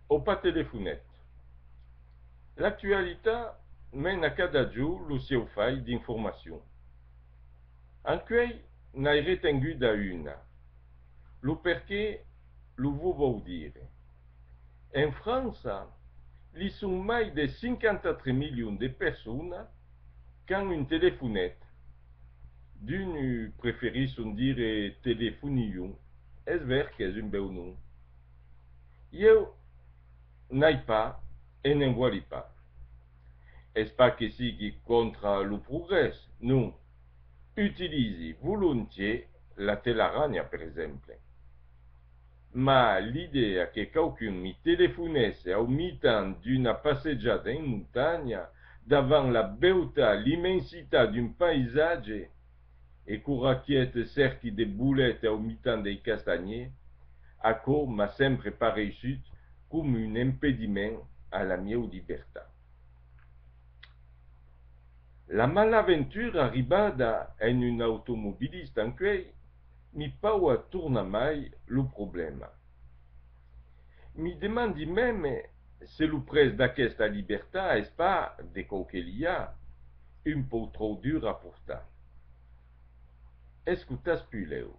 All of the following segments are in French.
o pas telefonet. L'actualité mène à cada jour le seu faille d'information. Anquei n'ai retengut da una. Le perché lo vou dire. En France, li sont mai de 53 millions de personnes qui ont une téléphonette. D'une preferisson dire telefonion. És ver que és un bel nom. Eu n'ai pas et n'en vois pas. Est-ce pas que sigui contre le progrès? Non. Utilise volontiers la telaragne, per exemple. Ma l'idea che qualcun mi telefonesse au mi-temps d'une passeggiata in montagna, davant la beautà, l'immensità d'un paesaggio, e coracchiette cerchi de boulettes au mi-temps dei castagniers, acco m'a sempre parescut come un impediment à la mia libertà. La malaventura arribada en un automobilista anquei mi paua torna mai lo problema. Mi demandi même se lo pres d'aquesta libertà és pas, de qualque lia, un po trop dur a portar. Escutas puleu.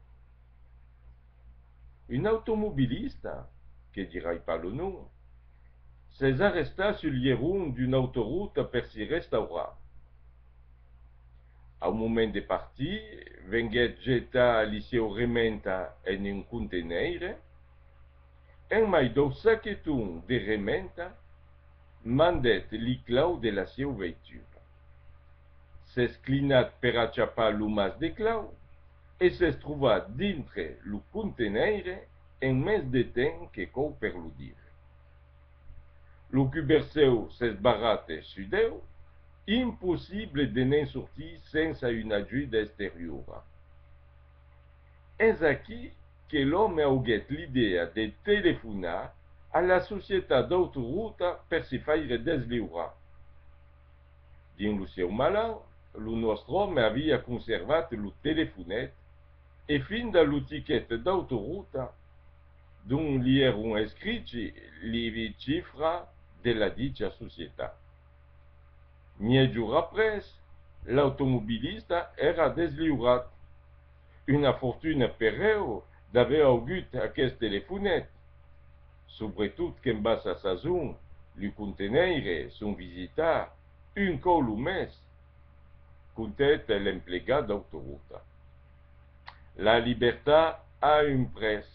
Un automobilista, que dirai pas le nom, s'est arrêta sul hieron d'une autoroute per s'y restaurar. Au moment de partir, venguet geta li seu rementa en un conteneire, en mai do saqueton de rementa mandet li clau de la seu veitura. S'es clinat per achapar lo mas de clau e s'es trobat dintre lo conteneire en més de temps que cou per lo dire. Lo cuberseu s'es barrate sudeu, impossible de n'en sortir sense una ajuda exteriora. És aquí que l'homme auguet l'idea de telefonar a la societat d'autoruta per si faire desliurar. Din lo seu malin, lo nostre home havia conservat lo telefonet e fin da l'etiquette d'autoruta, dont li eron escrits li cifra de la dicha società. Miei jours après, l'automobilista era desliurat. Una fortuna per eu d'haver augut aquest telefonet. Sobretot qu'en bassa sazon, li conteneire son visitar un col o mes, contet l'emplegat d'autoruta. La libertà a un près.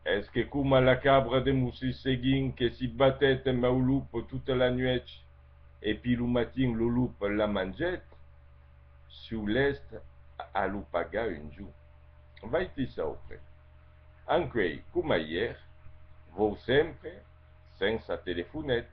Est-ce que comme la cabra de moussi seguin que si battet meu loup toute la nuit, et puis le matin le loup la manget, sous l'est a lo pagar un jour. Vai-te sempre. Anquei, come hier, vou sempre sense telefonet.